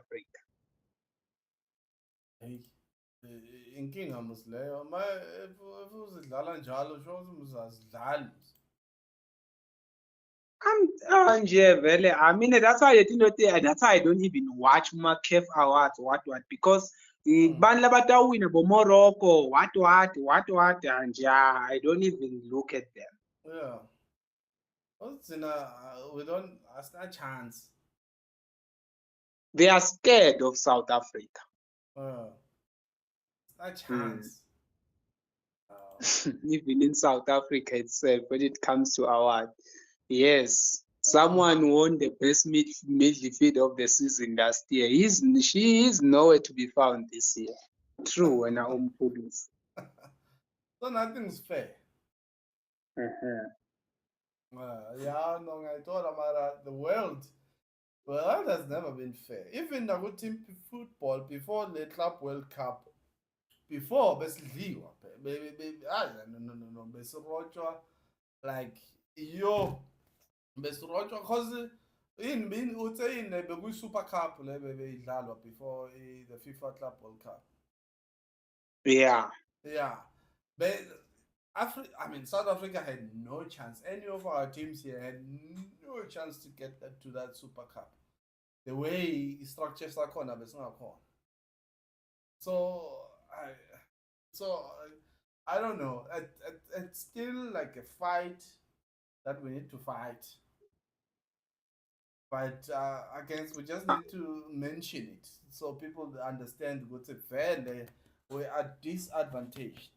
Africa. Hey, inkinga musileyo if uzidlala njalo usho ukuthi uzazidlala. I mean, that's why that's why I don't even watch CAF Awards, what, because ban win about Morocco, what, and yeah, I don't even look at them. Yeah. We don't ask a chance. They are scared of South Africa. A chance. Even in South Africa itself, when it comes to award, yes, someone won the best midfield of the season last year. She is nowhere to be found this year. True, when I police. So nothing's fair. Yeah, no, I thought about the world. Well, that has never been fair. Even the good team football before the Club World Cup, before besidliwa, no, besirotshwa like yo, besirotshwa because in uthe in bekuyi Super Cup le beyidlalwa before the FIFA Club World Cup. Yeah. But South Africa had no chance. Any of our teams here had no chance to get to that Super Cup. The way structure sakhona besingakhona. So I don't know. It's still like a fight that we need to fight. But against, we just need to mention it so people understand what's a fair. We are disadvantaged.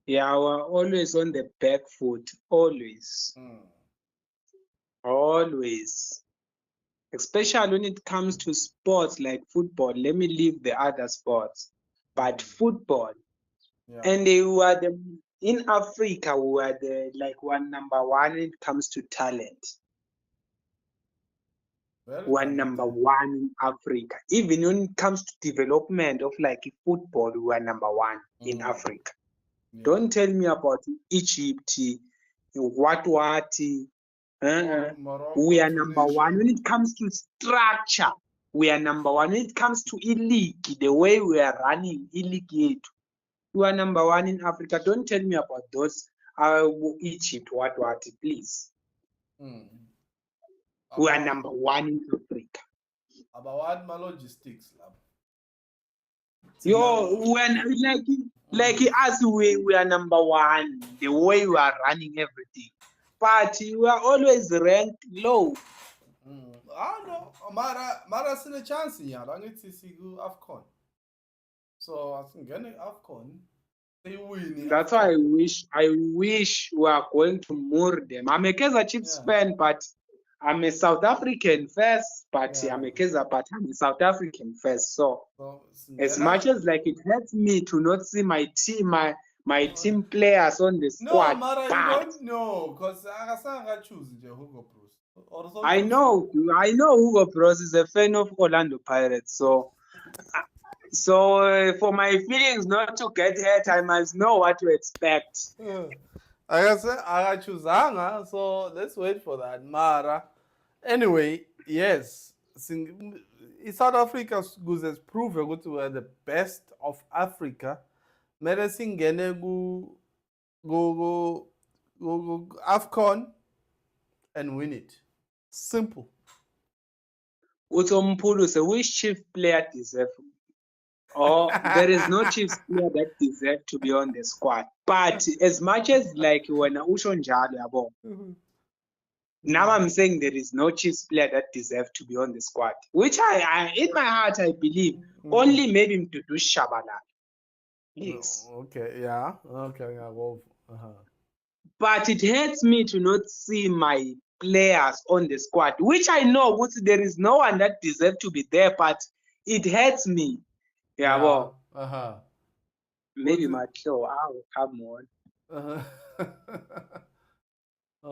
Yeah, we're always on the back foot. Always. Always. Especially when it comes to sports like football. Let me leave the other sports. But football. Yeah. And in Africa, we are number one when it comes to talent. We're number one in Africa. Even when it comes to development of football, we are number one in Africa. Yeah. Don't tell me about Egypt, what. Morocco, we are number one when it comes to structure. We are number one when it comes to e-league, the way we are running e-league. We are number one in Africa. Don't tell me about those Egypt, what, please. We are number one in Africa. About what my logistics lab? Yo, when us, we are number one. The way we are running everything, but we are always ranked low. No, Mara seen a chance here. I need to see you AFCON. So I think getting AFCON. That's why I wish we are going to moor them. I'm a Kaizer Chiefs fan, but I'm a South African first. But I'm a Kaizer, but I'm a South African first. So as much as it hurts me to not see my team, my team players on the squad. No, Mara, you don't know, because I can't choose Hugo Bros. I know Hugo Bros is a fan of Orlando Pirates, so for my feelings not to get hurt, I must know what to expect. I said I choose Anga, so let's wait for that. Mara. Anyway, yes, South Africa has proven that we are the best of Africa. Mere singene go AFCON and win it. Simple. So which chief player deserve? There is no Chiefs player that deserves to be on the squad. But as much as when Ushon Jali now I'm saying there is no Chiefs player that deserves to be on the squad. Which I in my heart I believe only made him to do Shabalala. Yes. Okay, yeah. Okay, But it hurts me to not see my players on the squad, which I know there is no one that deserves to be there, but it hurts me. Yeah. Maybe my show. Come on.